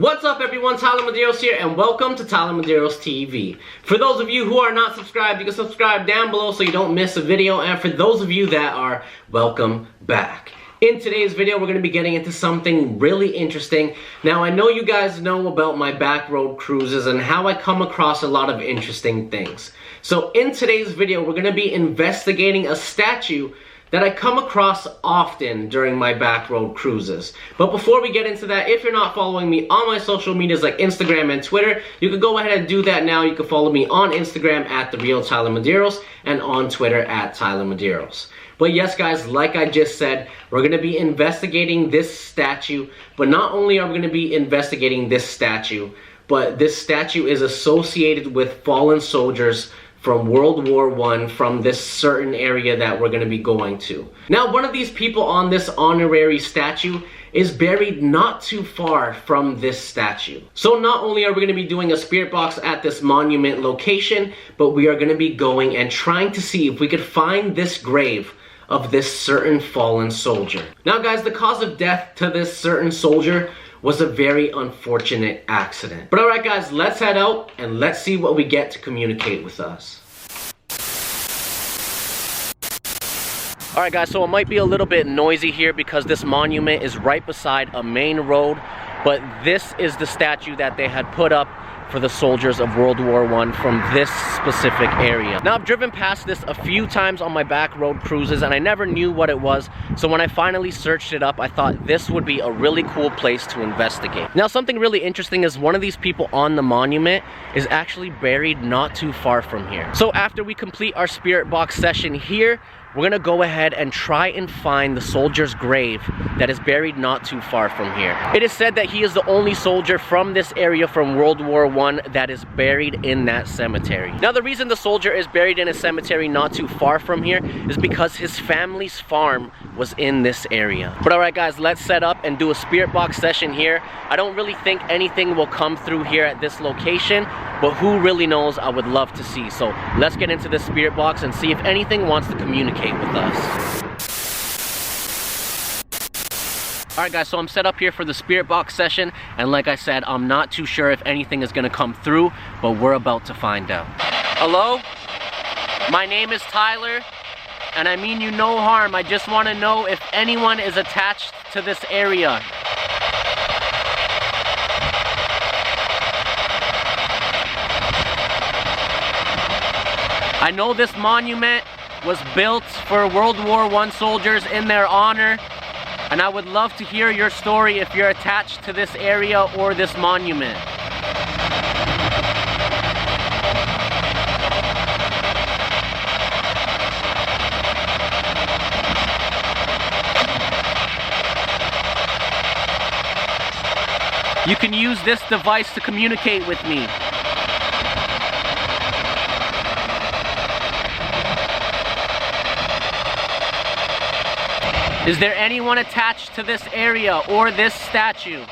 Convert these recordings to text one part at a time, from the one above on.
What's up everyone, Tyler Medeiros here and welcome to TylerMedeirosTV. For those of you who are not subscribed, you can subscribe down below so you don't miss a video, and for those of you that are, welcome back. In today's video, we're going to be getting into something really interesting. Now, I know you guys know about my back road cruises and how I come across a lot of interesting things. So in today's video, we're going to be investigating a statue that I come across often during my back road cruises. But before we get into that, if you're not following me on my social medias like Instagram and Twitter, you can go ahead and do that now. You can follow me on Instagram at @TheRealTylerMedeiros and on Twitter at TylerMedeiros. But yes guys, like I just said, we're going to be investigating this statue. But not only are we going to be investigating this statue, but this statue is associated with fallen soldiers from World War I from this certain area that we're going to be going to. Now, one of these people on this honorary statue is buried not too far from this statue. So not only are we going to be doing a spirit box at this monument location, but we are going to be going and trying to see if we could find this grave of this certain fallen soldier. Now guys, the cause of death to this certain soldier was a very unfortunate accident. But alright guys, let's head out and let's see what we get to communicate with us. Alright guys, so it might be a little bit noisy here because this monument is right beside a main road, but this is the statue that they had put up for the soldiers of World War I from this specific area. Now, I've driven past this a few times on my back road cruises and I never knew what it was, so when I finally searched it up, I thought this would be a really cool place to investigate. Now, something really interesting is one of these people on the monument is actually buried not too far from here. So after we complete our spirit box session here, we're gonna go ahead and try and find the soldier's grave that is buried not too far from here. It is said that he is the only soldier from this area from World War I that is buried in that cemetery. Now, the reason the soldier is buried in a cemetery not too far from here is because his family's farm was in this area. But alright guys, let's set up and do a spirit box session here. I don't really think anything will come through here at this location, but who really knows? I would love to see. So let's get into this spirit box and see if anything wants to communicate with us. Alright guys, so I'm set up here for the spirit box session, and like I said, I'm not too sure if anything is gonna come through, but we're about to find out. Hello? My name is Tyler, and I mean you no harm. I just want to know if anyone is attached to this area. I know this monument was built for World War I soldiers in their honor, and I would love to hear your story if you're attached to this area or this monument. You can use this device to communicate with me. Is there anyone attached to this area or this statue?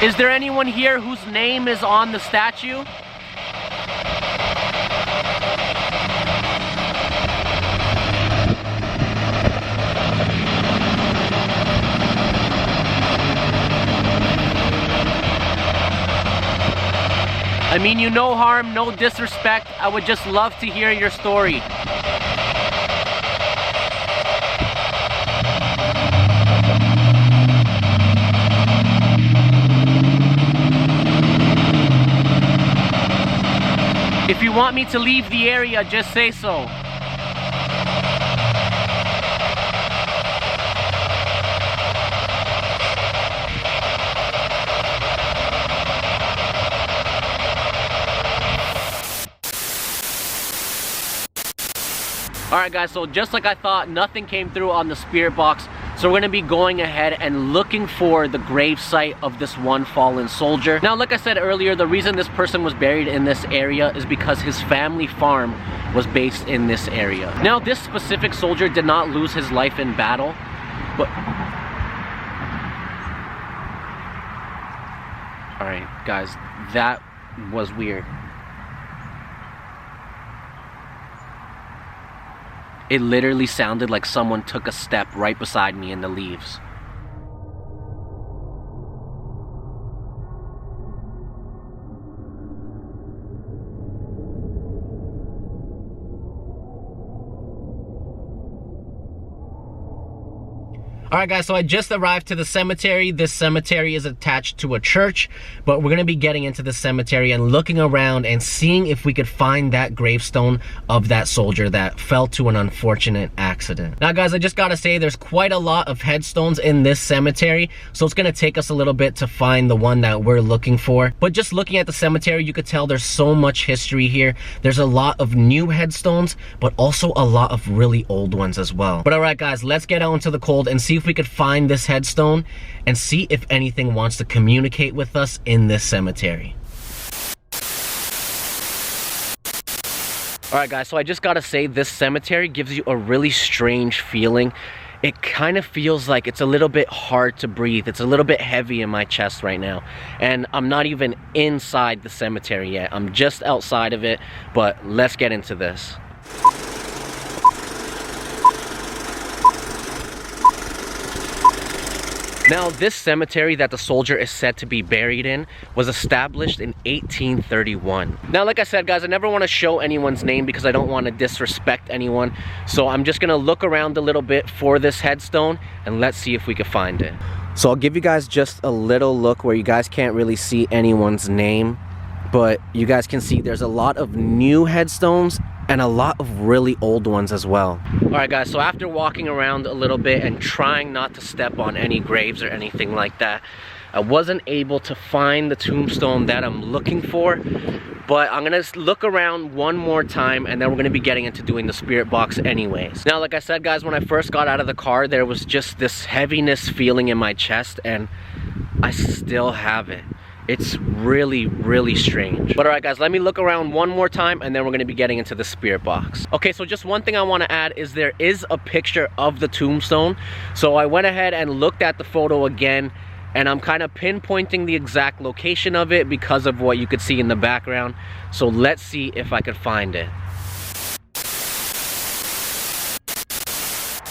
Is there anyone here whose name is on the statue? I mean you no harm, no disrespect. I would just love to hear your story. If you want me to leave the area, just say so. Alright guys, so just like I thought, nothing came through on the spirit box. So we're going to be going ahead and looking for the grave site of this one fallen soldier. Now, like I said earlier, the reason this person was buried in this area is because his family farm was based in this area. Now, this specific soldier did not lose his life in battle, but Alright, guys, that was weird. It literally sounded like someone took a step right beside me in the leaves. Alright guys, so I just arrived to the cemetery. This cemetery is attached to a church, but we're going to be getting into the cemetery and looking around and seeing if we could find that gravestone of that soldier that fell to an unfortunate accident. Now guys, I just gotta say there's quite a lot of headstones in this cemetery, so it's going to take us a little bit to find the one that we're looking for. But just looking at the cemetery, you could tell there's so much history here. There's a lot of new headstones, but also a lot of really old ones as well. But alright guys, let's get out into the cold and see if we could find this headstone and see if anything wants to communicate with us in this cemetery. Alright guys, so I just gotta say this cemetery gives you a really strange feeling. It kind of feels like it's a little bit hard to breathe. It's a little bit heavy in my chest right now. And I'm not even inside the cemetery yet. I'm just outside of it, but let's get into this. Now, this cemetery that the soldier is said to be buried in was established in 1831. Now, like I said, guys, I never want to show anyone's name because I don't want to disrespect anyone. So I'm just going to look around a little bit for this headstone and let's see if we can find it. So I'll give you guys just a little look where you guys can't really see anyone's name, but you guys can see there's a lot of new headstones and a lot of really old ones as well. Alright guys, so after walking around a little bit and trying not to step on any graves or anything like that, I wasn't able to find the tombstone that I'm looking for, but I'm gonna look around one more time and then we're gonna be getting into doing the spirit box anyways. Now, like I said guys, when I first got out of the car, there was just this heaviness feeling in my chest and I still have it. It's really, really strange. But alright guys, let me look around one more time and then we're going to be getting into the spirit box. Okay, so just one thing I want to add is there is a picture of the tombstone. So I went ahead and looked at the photo again and I'm kind of pinpointing the exact location of it because of what you could see in the background. So let's see if I could find it.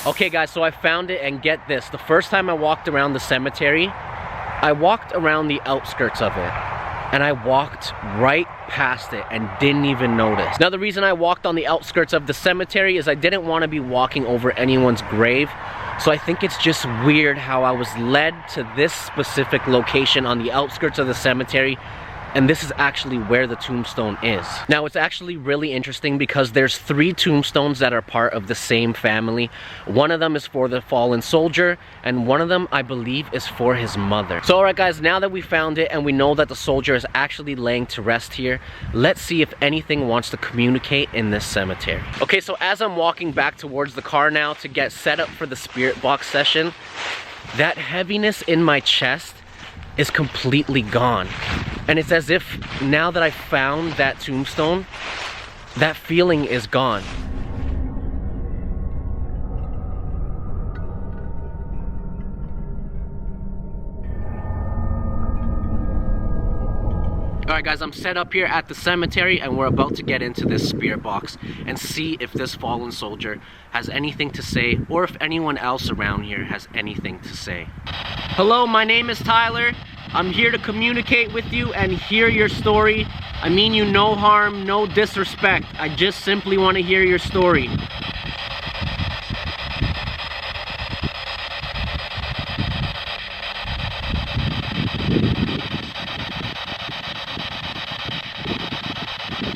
Okay guys, so I found it, and get this. The first time I walked around the cemetery, I walked around the outskirts of it and I walked right past it and didn't even notice. Now, the reason I walked on the outskirts of the cemetery is I didn't want to be walking over anyone's grave. So I think it's just weird how I was led to this specific location on the outskirts of the cemetery, and this is actually where the tombstone is. Now, it's actually really interesting because there's 3 tombstones that are part of the same family. One of them is for the fallen soldier, and one of them, I believe, is for his mother. So, alright guys, now that we found it and we know that the soldier is actually laying to rest here, let's see if anything wants to communicate in this cemetery. Okay, so as I'm walking back towards the car now to get set up for the spirit box session, that heaviness in my chest is completely gone. And it's as if now that I found that tombstone, that feeling is gone. Alright guys, I'm set up here at the cemetery and we're about to get into this spirit box and see if this fallen soldier has anything to say or if anyone else around here has anything to say. Hello, my name is Tyler. I'm here to communicate with you and hear your story. I mean you no harm, no disrespect. I just simply want to hear your story.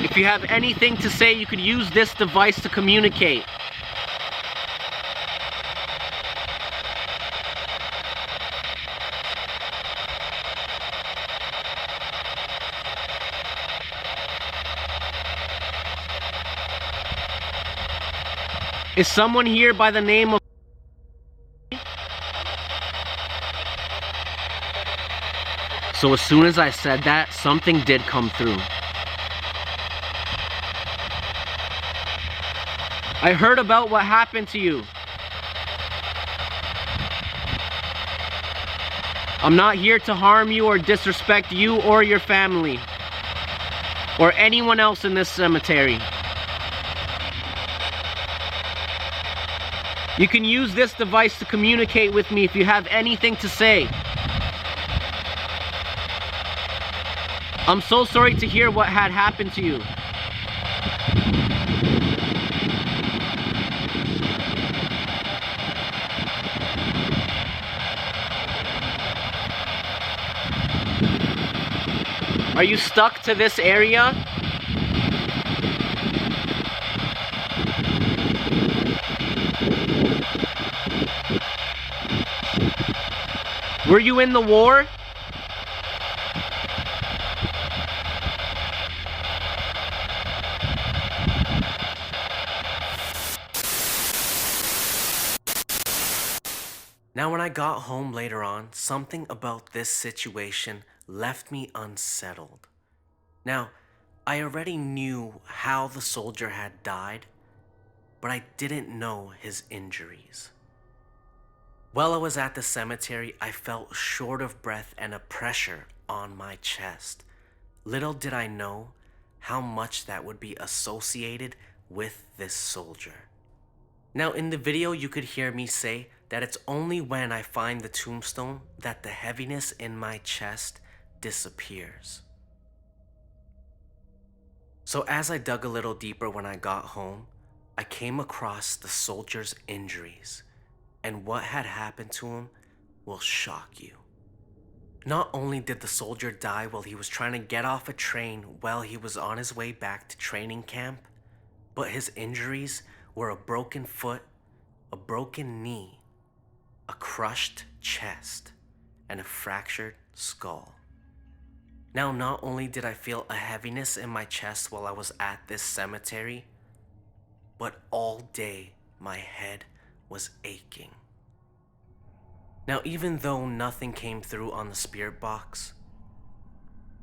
If you have anything to say, you could use this device to communicate. Is someone here by the name of... So as soon as I said that, something did come through. I heard about what happened to you. I'm not here to harm you or disrespect you or your family or anyone else in this cemetery. You can use this device to communicate with me if you have anything to say. I'm so sorry to hear what had happened to you. Are you stuck to this area? Were you in the war? Now, when I got home later on, something about this situation left me unsettled. Now, I already knew how the soldier had died, but I didn't know his injuries. While I was at the cemetery, I felt short of breath and a pressure on my chest. Little did I know how much that would be associated with this soldier. Now, in the video, you could hear me say that it's only when I find the tombstone that the heaviness in my chest disappears. So as I dug a little deeper when I got home, I came across the soldier's injuries, and what had happened to him will shock you. Not only did the soldier die while he was trying to get off a train while he was on his way back to training camp, but his injuries were a broken foot, a broken knee, a crushed chest, and a fractured skull. Now, not only did I feel a heaviness in my chest while I was at this cemetery, but all day my head was aching. Now, even though nothing came through on the spirit box,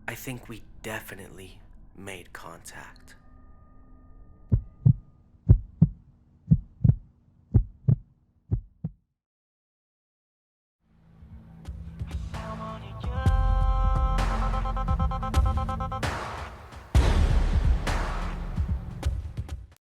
I think we definitely made contact.